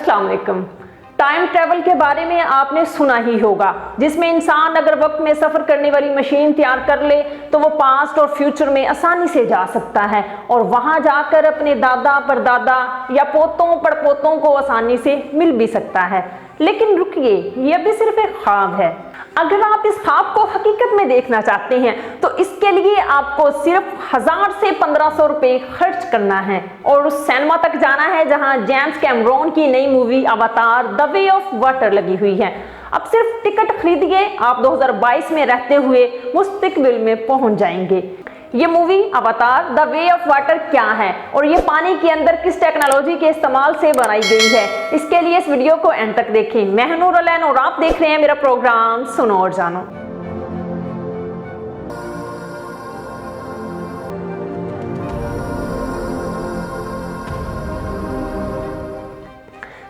अस्सलाम वालेकुम। Time travel के बारे में आपने सुना ही होगा, जिसमें इंसान अगर वक्त में सफर करने वाली मशीन तैयार कर ले तो वो पास्ट और फ्यूचर में आसानी से जा सकता है और वहां जाकर अपने दादा परदादा या पोतों पड़पोतों को आसानी से मिल भी सकता है। लेकिन रुकिए, यह भी सिर्फ एक ख्वाब है। अगर आप इस ख्वाब को हकीकत में देखना चाहते हैं तो इसके लिए आपको सिर्फ 1000 से 1500 रुपए खर्च करना है और उस सिनेमा तक जाना है जहां जेम्स कैमरॉन की नई मूवी अवतार द वे ऑफ वाटर लगी हुई है। अब सिर्फ टिकट खरीदिए, आप 2022 में रहते हुए मुस्तकबिल में पहुंच जाएंगे। ये मूवी अवतार द वे ऑफ वाटर क्या है और ये पानी के अंदर किस टेक्नोलॉजी के इस्तेमाल से बनाई गई है, इसके लिए इस वीडियो को एंड तक देखें। मैं हूं नूर अलैन और आप देख रहे हैं मेरा प्रोग्राम सुनो और जानो।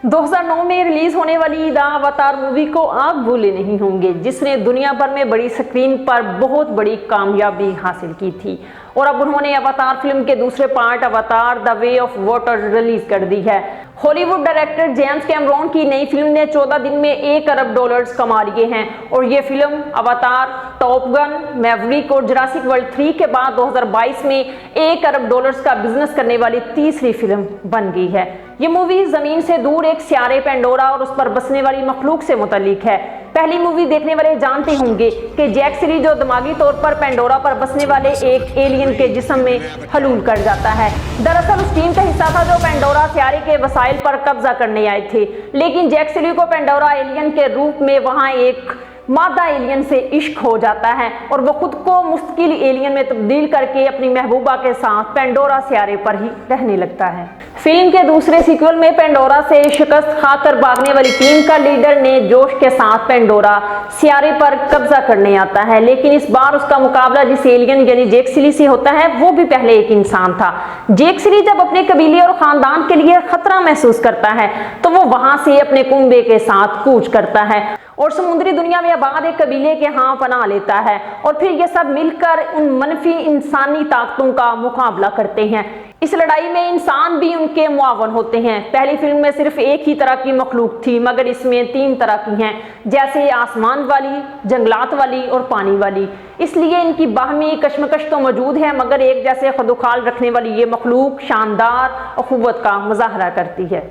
2009 में रिलीज होने वाली द अवतार मूवी को आप भूले नहीं होंगे, जिसने दुनिया भर में बड़ी स्क्रीन पर बहुत बड़ी कामयाबी हासिल की थी और अब उन्होंने अवतार फिल्म के दूसरे पार्ट अवतार the way of water release कर दी है। हॉलीवुड डायरेक्टर जेम्स कैमरॉन की नई फिल्म ने 14 दिन में $1 अरब कमा लिए हैं और ये फिल्म अवतार, टॉप गन, मैवरिक और जुरासिक वर्ल्ड 3 के बाद 2022 में $1 अरब का बिजनेस करने वाली तीसरी फिल्म बन गई है। ये मूवी जमीन से दूर एक सियारे पेंडोरा और उस पर बसने वाली मखलूक से मुतालिक है। पहली मूवी देखने वाले जानते होंगे कि जैक सली जो दिमागी तौर पर पेंडोरा पर बसने वाले एक एलियन के जिस्म में हलूल कर जाता है। दरअसल उस टीम का हिस्सा था जो पेंडोरा सियारे के वसाइल पर कब्जा करने आए थे, लेकिन जैक सली को पेंडोरा एलियन के रूप में वहां एक मादा एलियन से इश्क हो जाता है और वो खुद को मुस्तकिल एलियन में तब्दील करके अपनी महबूबा के साथ पेंडोरा सियारे पर ही रहने लगता है। फिल्म के दूसरे सीक्वल में पेंडोरा से शिकस्त खाकर भागने वाली टीम का लीडर ने जोश के साथ पेंडोरा सियारे पर कब्जा करने आता है, लेकिन इस बार उसका मुकाबला जिस एलियन यानी जैक सली से होता है वो भी पहले एक इंसान था। जैक सली जब अपने कबीले और खानदान के लिए खतरा महसूस करता है तो वो वहां से अपने कुंबे के साथ कूच करता है और समुद्री दुनिया में आबाद एक कबीले के यहाँ पनाह लेता है और फिर ये सब मिलकर उन मनफी इंसानी ताकतों का मुकाबला करते हैं। इस लड़ाई में इंसान भी उनके मुआवन होते हैं। पहली फिल्म में सिर्फ एक ही तरह की मखलूक थी, मगर इसमें 3 तरह की हैं, जैसे आसमान वाली, जंगलात वाली और पानी वाली। इसलिए इनकी बाहमी कशमकश तो मौजूद है, मगर एक जैसे खुदुखाल रखने वाली ये मखलूक शानदार अखुवत का मुजाहरा करती है।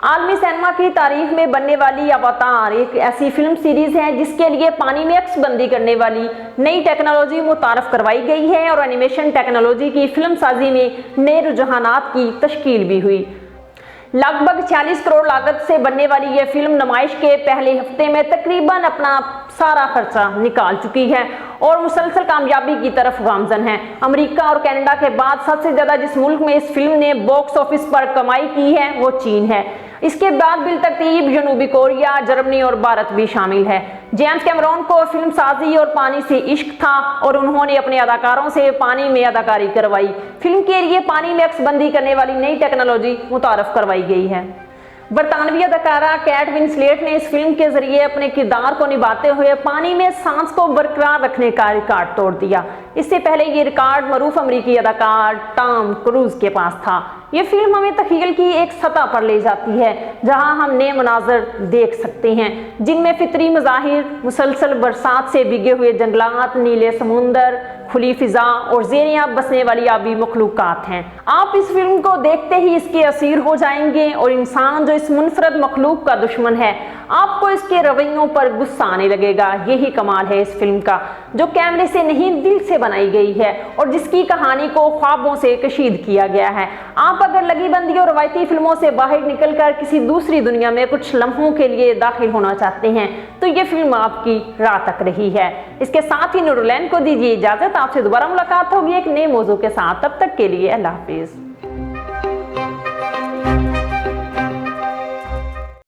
आलमी सिनेमा की तारीख में बनने वाली अवतार एक ऐसी फिल्म सीरीज है जिसके लिए पानी में अक्सबंदी करने वाली नई टेक्नोलॉजी मुतारफ करवाई गई है और एनिमेशन टेक्नोलॉजी की फिल्म साजी में नए रुझानात की तश्कील भी हुई। लगभग 46 करोड़ लागत से बनने वाली यह फिल्म नुमाइश के पहले हफ्ते में तकरीबन अपना सारा खर्चा निकाल चुकी है और मुसलसल कामयाबी की तरफ गामजन है। अमेरिका और कनाडा के बाद सबसे ज्यादा जिस मुल्क में इस फिल्म ने बॉक्स ऑफिस पर कमाई की है वो चीन है। इसके बाद बिलतरतीब जनूबी कोरिया, जर्मनी और भारत भी शामिल है। जेम्स कैमरॉन को फिल्म साजी और पानी से इश्क था और उन्होंने अपने अदाकारों से पानी में अदाकारी करवाई। फिल्म के लिए पानी में अक्सबंदी करने वाली नई टेक्नोलॉजी मुतारफ करवाई गई है। बरतानवी अदाकारा कैट विंसलेट ने इस फिल्म के जरिए अपने किरदार को निभाते हुए पानी में सांस को बरकरार रखने का रिकॉर्ड तोड़ दिया। इससे पहले ये रिकॉर्ड मरूफ अमेरिकी अदाकार टॉम क्रूज के पास था। ये फिल्म हमें तखील की एक सतह पर ले जाती है जहां हम नए मनाजर देख सकते हैं, जिनमें फितरी मज़ाहिर, मुसलसल बरसात से भीगे हुए जंगलात, नीले समुंदर, खुली फिजा और ज़ेरियां बसने वाली आबी मखलूकात हैं। आप इस फिल्म को देखते ही इसके असीर हो जाएंगे और इंसान जो इस मुनफरद मखलूक का दुश्मन है, आपको इसके रवैयों पर गुस्सा आने लगेगा। यही कमाल है इस फिल्म का, जो कैमरे से नहीं दिल से बनाई गई है और जिसकी कहानी को ख्वाबों से कशीद किया गया है। आप अगर लगी बंदी और रवायती फिल्मों से बाहर निकलकर किसी दूसरी दुनिया में कुछ लम्हों के लिए दाखिल होना चाहते हैं तो ये फिल्म आपकी राह तक रही है। इसके साथ ही नूर अलैन को दीजिए इजाजत। आपसे दोबारा मुलाकात होगी एक नए मौजू के साथ। तब तक के लिए अल्लाह हाफिज।